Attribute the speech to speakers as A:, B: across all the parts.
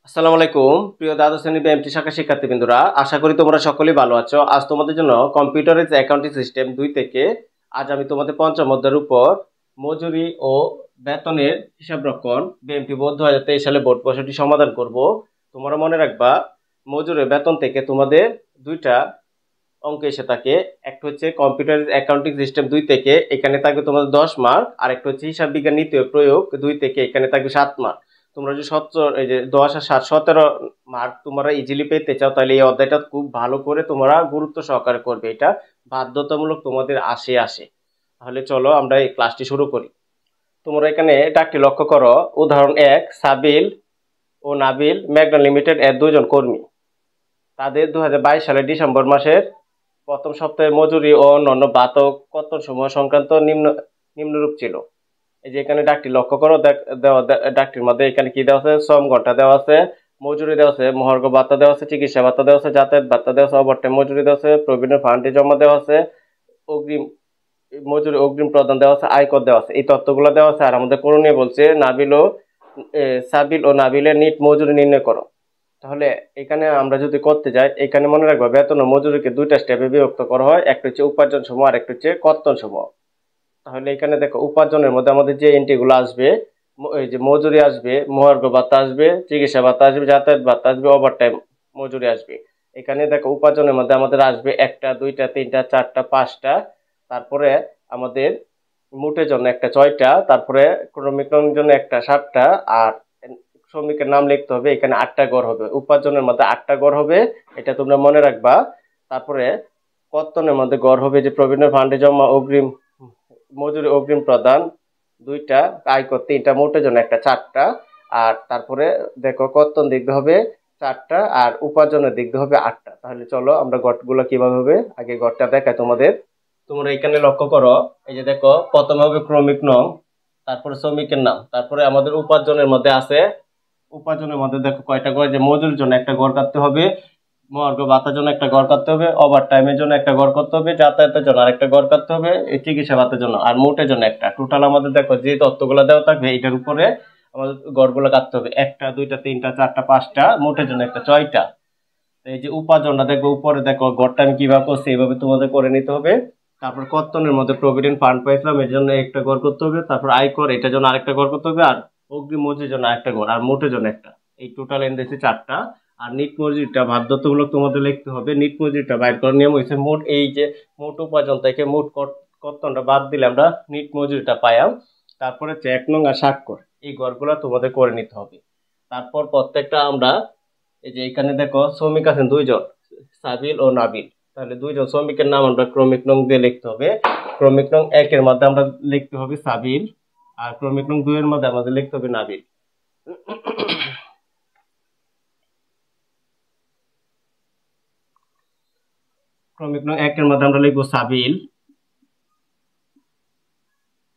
A: আসসালামু আলাইকুম প্রিয় দ্বাদশ শ্রেণী বিএমটি শাখা শিক্ষার্থীবৃন্দরা, আশা করি তোমরা সকলেই ভালো আছো। আজ তোমাদের জন্য কম্পিউটারের অ্যাকাউন্টিং সিস্টেম 2 থেকে আজ আমি তোমাদের পঞ্চম অধ্যায়ের উপর মজুরি ও বেতনের হিসাব রক্ষণ বিএমটি বোর্ড 2023 সালে বোর্ড প্রশ্নটি সমাধান করব। তোমরা মনে রাখবা, মজুরি বেতন থেকে তোমাদের দুইটা অঙ্ক এসে থাকে। একটা হচ্ছে কম্পিউটার অ্যাকাউন্টিং সিস্টেম 2 থেকে, এখানে থাকবে তোমাদের 10 মার্ক। আর একটা হচ্ছে হিসাব বিজ্ঞান নীতি ও প্রয়োগ 2 থেকে, এখানে থাকবে 7 মার্ক। তোমরা যদি 17 এই যে 10 আর 7 17 মার্ক তোমরা ইজিলি পেতে চাও, তাহলে এই অধ্যায়টা খুব ভালো করে তোমরা গুরুত্ব সহকারে করবে। এটা বাধ্যতামূলক তোমাদের আসে। তাহলে চলো আমরা এই ক্লাসটি শুরু করি। তোমরা এখানে ডাকটি লক্ষ্য করো। উদাহরণ 1, সাবিল ও নাবিল ম্যাগনা লিমিটেড এর দুজন কর্মী। তাদের 2022 সালের ডিসেম্বর মাসের প্রথম সপ্তাহে মজুরি ও অন্যান্য ভাতা ও কর্তন সমূহ সংক্রান্ত নিম্নরূপ ছিল। এই যে এখানে ডাকটি লক্ষ্য করো, ডাকটির মধ্যে এখানে কি দেওয়া আছে? শ্রম ঘন্টা দেওয়া আছে, মজুরি দেওয়া আছে, মহার্ঘ ভাতা দেওয়া আছে, চিকিৎসা ভাতা দেওয়া আছে, যাতায়াত ভাতা দেওয়া আছে, ওভারটাইম মজুরি দেওয়া আছে, প্রভিডেন্ট ফান্ডে জমা দেওয়া আছে, অগ্রিম মজুরি অগ্রিম প্রদান দেওয়া আছে, আয়কর দেওয়া আছে। এই তথ্যগুলো দেওয়া আছে। আর আমাদের করণীয় বলছে সাবিল ও নাবিলের নিট মজুরি নির্ণয় করো। তাহলে এখানে আমরা যদি করতে যাই, এখানে মনে রাখবো বেতন ও মজুরিকে দুইটা স্টেপে বিভক্ত করা হয়। একটা হচ্ছে উপার্জন সমূহ আর একটা হচ্ছে কর্তন সমূহ। তাহলে এখানে দেখো, উপার্জনের মধ্যে আমাদের যে এন্ট্রিগুলো আসবে, এই যে মজুরি আসবে, মহার্ঘ ভাতা আসবে, চিকিৎসা ভাতা আসবে, যাতায়াত ভাতা আসবে, ওভারটাইম মজুরি আসবে। এখানে দেখো উপার্জনের মধ্যে আমাদের আসবে 1টা 2টা 3টা 4টা 5টা, তারপরে আমাদের মোটের জন্য একটা 6টা, তারপরে ক্রমিকের জন্য একটা 7টা, আর শ্রমিকের নাম লিখতে হবে। এখানে 8টা গড় হবে। উপার্জনের মধ্যে 8টা গড় হবে, এটা তোমরা মনে রাখবা। তারপরে কর্তনের মধ্যে গড় হবে যে প্রভিডেন্ট ফান্ডে জমা, অগ্রিম মজুরি অগ্রিম প্রদান 2টা, আয়কর 3টা, মোটের জন্য একটা 4টা। আর তারপরে দেখো কর্তন দিক হবে 4টা আর উপার্জনের দিক হবে 8টা। তাহলে চলো আমরা গড়গুলো কিভাবে হবে আগে গড়টা দেখাই তোমাদের। তোমরা এখানে লক্ষ্য করো, এই যে দেখো প্রথমে হবে ক্রমিক নং, তারপরে শ্রমিকের নাম, তারপরে আমাদের উপার্জনের মধ্যে আছে। উপার্জনের মধ্যে দেখো কয়টা গড়, যে মজুরির জন্য একটা গড় কাটতে হবে, মহার্ঘ ভাতার জন্য একটা গড় কাটতে হবে, ওভার টাইমের জন্য একটা গড় করতে হবে, যাতায়াতের জন্য আরেকটা গড় কাটতে হবে, এই চিকিৎসা ভাতার জন্য, আর মোটের জন্য একটা। টোটাল আমাদের দেখো যে তথ্যগুলো দেওয়া থাকবে এটার উপরে আমাদের গড়গুলো কাটতে হবে। 1টা 2টা 3টা 4টা 5টা, মোটের জন্য একটা 6টা। এই যে উপার্জনটা দেখো উপরে দেখো, গড়টা আমি কিভাবে করছি এইভাবে তোমাদের করে নিতে হবে। তারপর কর্তনের মধ্যে প্রভিডেন্ট ফান্ড পাইছিলাম, এর জন্য একটা গড় করতে হবে। তারপর আয়কর, এটার জন্য আরেকটা গড় করতে হবে। আর অগ্রিম মজুরির জন্য আরেকটা গড়, আর মোটের জন্য একটা। এই টোটাল এনে দিয়েছি 4টা। আর নিট মজুরিটা বাধ্যতামূলক তোমাদের লিখতে হবে। নিট মজুরিটা বাইর করার নিয়ম হয়েছে, মোট এই যে মোট উপার্জন থেকে মোট কর্তনটা বাদ দিলে আমরা নিট মজুরিটা পাইলাম। তারপরে 1 নং আর স্বাক্ষর, এই গড়গুলা তোমাদের করে নিতে হবে। তারপর প্রত্যেকটা আমরা এই যে এখানে দেখো শ্রমিক আছেন দুইজন, সাবিল ও নাবিল। তাহলে দুইজন শ্রমিকের নাম আমরা ক্রমিক নং দিয়ে লিখতে হবে। ক্রমিক নং 1 এর মধ্যে আমরা লিখতে হবে সাবিল, আর ক্রমিক নং 2 এর মধ্যে আমাদের লিখতে হবে নাবিল। ক্রমিক নং 1 এর মধ্যে আমরা লিখবো সাবিল,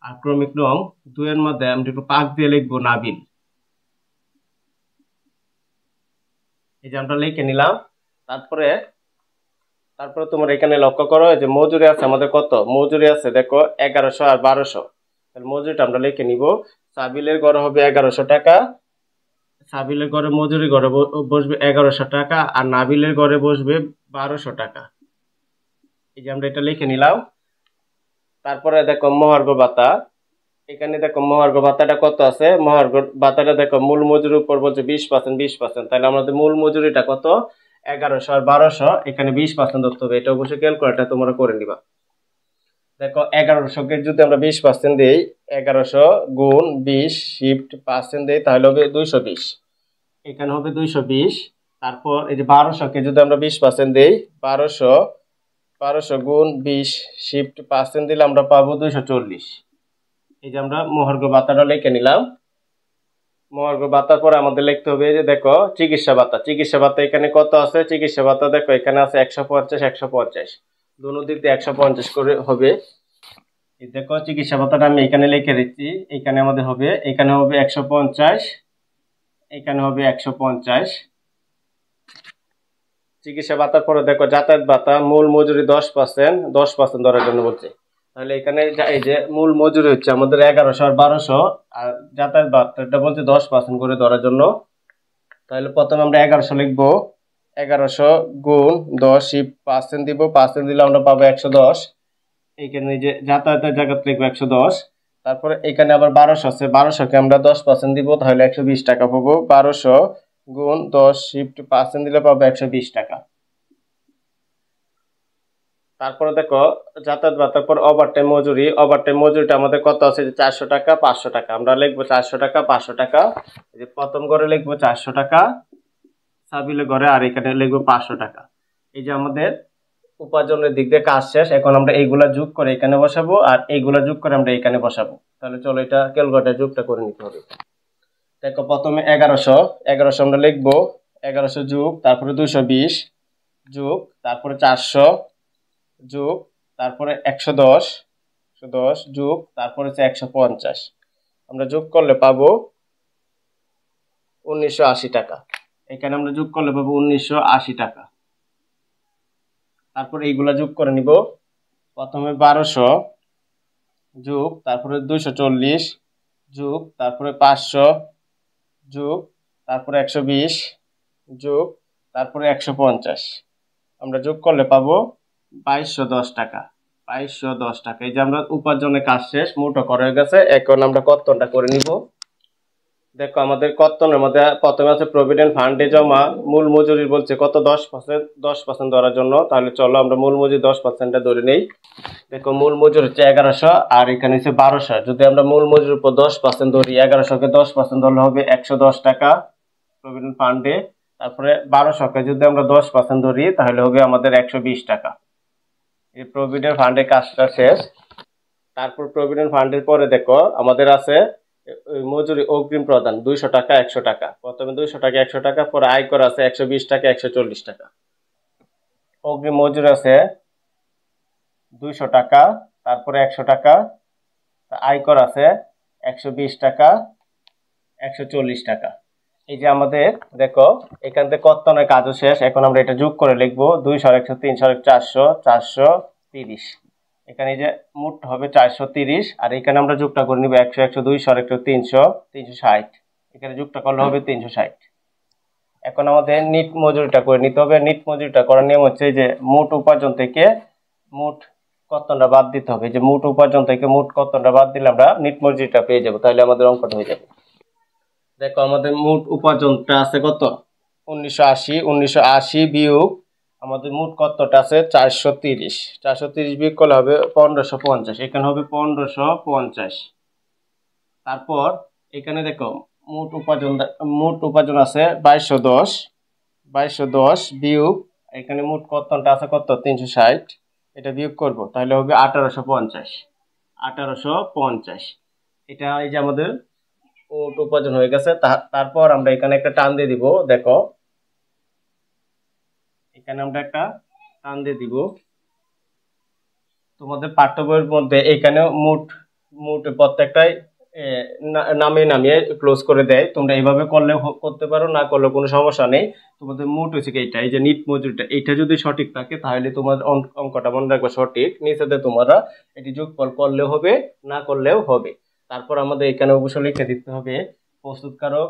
A: আর ক্রমিক নং 2 এর মধ্যে আমরা একটু পাক দিয়ে লিখবো নাবিল। এই যে আমরা লিখে নিলাম। তারপরে তারপরে তোমার এখানে লক্ষ্য করো যে মজুরি আছে আমাদের কত? মজুরি আছে দেখো 1100 আর 1200। তাহলে মজুরিটা আমরা লিখে নিব। সাবিলের গড় হবে 1100 টাকা, সাবিলের গড়ে মজুরি গড়ে বসবে 1100 টাকা, আর নাবিলের গড়ে বসবে 1200 টাকা। এই যে আমরা এটা লিখে নিলাম। তারপরে দেখো মহার্ঘ ভাতা, এখানে দেখো মহার্ঘ ভাতাটা কত আছে। মহার্ঘ ভাতাটা দেখো মূল মজুরির উপর বলছে 20%, 20%। তাহলে আমাদের মূল মজুরিটা কত? 1100 আর 1200, এখানে 20% ধরতে হবে। এটা অবশ্যই ক্যালকুলেটর তোমরা করে নিবা। দেখো 1100 কে যদি আমরা 20% দিই, 1100 গুণ 20 শিফট পার্সেন্ট দিই, তাহলে হবে 220। এখানে হবে 220। তারপর এই যে 1200 কে যদি আমরা 20% দিই, 1200 গুণ 20 শিফট পার্সেন্ট দিলে আমরা পাবো 240। এই যে আমরা মহার্ঘ ভাতাটা লিখে নিলাম। মহার্ঘ ভাতার পরে আমাদের লিখতে হবে যে দেখো চিকিৎসা ভাতা। চিকিৎসা ভাতা এখানে কত আছে? চিকিৎসা ভাতা দেখো এখানে আছে 150 150, দুনো দিক দিয়ে 150 করে হবে। এই দেখো চিকিৎসা ভাতাটা আমি এখানে লিখে দিচ্ছি। এখানে আমাদের হবে, এখানে হবে 150, এখানে হবে 150। চিকিৎসা ভাতার পরে দেখো যাতায়াত ভাতা, মূল মজুরি 10%, 10% ধরার জন্য বলছে। তাহলে এখানে এই যে মূল মজুরি হচ্ছে আমাদের 1100 আর 1200, আর যাতায়াত ভাতাটা বলছে 10% করে ধরার জন্য। তাহলে প্রথমে আমরা 1100 লিখবো। 1100 গুণ 10% দিব, 5% দিলে আমরা পাবো 110। এইখানে যে যাতায়াতের জায়গাতে লিখবো 110। তারপরে এখানে আবার 1200 আছে, 1200 কে আমরা 10% দিব, তাহলে 120 টাকা পাবো। 1200 গুণ 10% দিলে পাবো 120 টাকা। তারপরে দেখো যাতায়াত ভাতার পর ওভারটাইম মজুরি। ওভারটাইম মজুরিটা আমাদের কত আছে যে 400 টাকা 500 টাকা। আমরা লিখবো 400 টাকা 500 টাকা। এই যে প্রথম ঘরে লিখবো 400 টাকা, সাবিলে ঘরে আর এখানে লিখবো 500 টাকা। এই যে আমাদের উপার্জনের দিক দিয়ে কাজ শেষ। এখন আমরা এইগুলা যোগ করে এখানে বসাবো আর এইগুলা যোগ করে আমরা এখানে বসাবো। তাহলে চলো এটা ক্যালকুলেটরে যোগটা করে নিতে হবে। দেখো প্রথমে 1100 আমরা লিখবো। 1100 যোগ তারপরে 220 যোগ তারপরে 400 যোগ তারপরে 110 যোগ তারপরে 150। আমরা যোগ করলে পাবো 1980 টাকা। এখানে আমরা যোগ করলে পাবো 1980 টাকা। তারপরে এইগুলা যোগ করে নিব। প্রথমে 1200 যোগ তারপরে 240 যোগ তারপরে 500 যোগ তারপরে 120 যোগ তারপরে 150। আমরা যোগ করলে পাবো 2210 টাকা। 2210 টাকা। এই যে আমরা উপার্জনের কাজ শেষ, মোটো করা হয়ে গেছে। এখন আমরা কর্তনটা করে নিব। দেখো আমাদের কর্তনের মধ্যে প্রথমে আছে প্রভিডেন্ট ফান্ডে জমা মূল মজুরি বলছে কত 10% ধরার জন্য। তাহলে চলো আমরা মূল মজুরি 10% ধরে নেই। দেখো মূল মজুরি হচ্ছে 1100 আর এখানে হচ্ছে 1200। যদি আমরা মূল মজুরির উপর 10% ধরি, 1100-কে 10% ধরলে হবে 110 টাকা প্রভিডেন্ট ফান্ডে। তারপরে 1200-কে যদি আমরা 10% ধরি তাহলে হবে আমাদের 120 টাকা। এই প্রভিডেন্ট ফান্ডের কাজটা শেষ। তারপর প্রভিডেন্ট ফান্ডের পরে দেখো আমাদের আছে মজুরি অগ্রিম প্রদান 200 টাকা 100 টাকা। প্রথমে 200 টাকা 100 টাকা, পরে আয়কর আছে 120 টাকা 140 টাকা। অগ্রিম মজুরি আছে 200 টাকা, তারপরে 100 টাকা, আয়কর আছে 120 টাকা 140 টাকা। এই যে আমাদের দেখো এখান থেকে কর্তনের কাজও শেষ। এখন আমরা এটা যোগ করে লিখবো 200 100 300 400 430। এখানে যে মোট হবে 430 আর এখানে আমরা যোগটা করে নিব 100 100 200 100 300 360। এখানে যোগটা করলে হবে 360। এখন আমাদের নিট মজুরিটা করে নিতে হবে। নিট মজুরিটা করার নিয়ম হচ্ছে যে মোট উপার্জন থেকে মোট কর্তনটা বাদ দিতে হবে। যে মোট উপার্জন থেকে মোট কর্তনটা বাদ দিলে আমরা নিট মজুরিটা পেয়ে যাব। তাহলে আমাদের অঙ্কটা হয়ে যাবে। দেখো আমাদের মোট উপার্জনটা আছে কত 1980। 1980 বিয়োগ আমাদের মোট কতটা আছে 430। 430 বিয়োগ করলে হবে 1550। এখানে হবে 1550। তারপর এখানে দেখো মোট উপার্জন আছে 2210। 2210 বিয়োগ এখানে মোট কর্তনটা আছে কত 360। এটা বিয়োগ করব তাহলে হবে 1850। 1850। এটা এই যে আমাদের মোট উপার্জন হয়ে গেছে। তারপর আমরা এখানে একটা টান দিয়ে দিব। দেখো এখানে আমরা একটা টান দিয়ে দিব। তোমাদের পাঠ্য বইয়ের মধ্যে এখানে মোট প্রত্যেকটাই নামিয়ে ক্লোজ করে দেয়। তোমরা এইভাবে করলে করতে পারো, না করলে কোনো সমস্যা নেই। তোমাদের মোট হচ্ছে এইটা, এই যে নিট মজুরিটা, এটা যদি সঠিক থাকে তাহলে তোমার অঙ্কটা মনে রাখবে সঠিক। নিচেতে তোমরা এটি যোগফল করলেও হবে, না করলেও হবে। তারপর আমাদের এখানে অবশ্যই লিখে দিতে হবে প্রস্তুতকারক,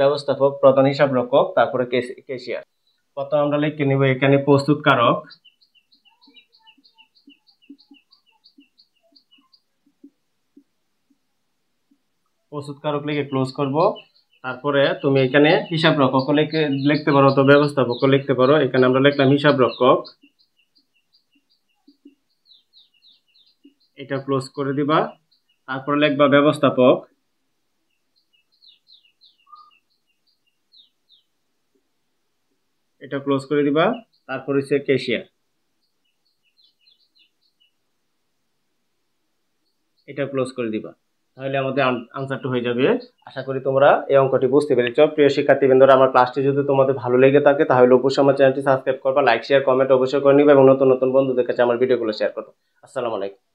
A: ব্যবস্থাপক, প্রধান হিসাবরক্ষক, তারপরে ক্যাশিয়ার। প্রথম আমরা লিখে নিব এখানে প্রস্তুতকারক। প্রস্তুতকারক লিখে ক্লোজ করব। তারপরে তুমি এখানে হিসাব রক্ষক লিখতে পারো, তো ব্যবস্থাপক লিখতে পারো। এখানে আমরা লিখলাম হিসাব রক্ষক, এটা ক্লোজ করে দিবা। তারপরে লিখবা ব্যবস্থাপক, এটা ক্লোজ করে দিবা। তারপর হচ্ছে ক্যাশিয়ার, এটা ক্লোজ করে দিবা। তাহলে আমাদের আনসারটা হয়ে যাবে। আশা করি তোমরা এই অঙ্কটি বুঝতে পেরেছো। প্রিয় শিক্ষার্থীবৃন্দরা, আমার ক্লাসটি যদি তোমাদের ভালো লেগে থাকে তাহলে অবশ্যই আমার চ্যানেলটি সাবস্ক্রাইব করবা, লাইক শেয়ার কমেন্ট অবশ্যই করে নিবা এবং নতুন নতুন বন্ধুদের কাছে আমার ভিডিওগুলো শেয়ার করো। আসসালামু আলাইকুম।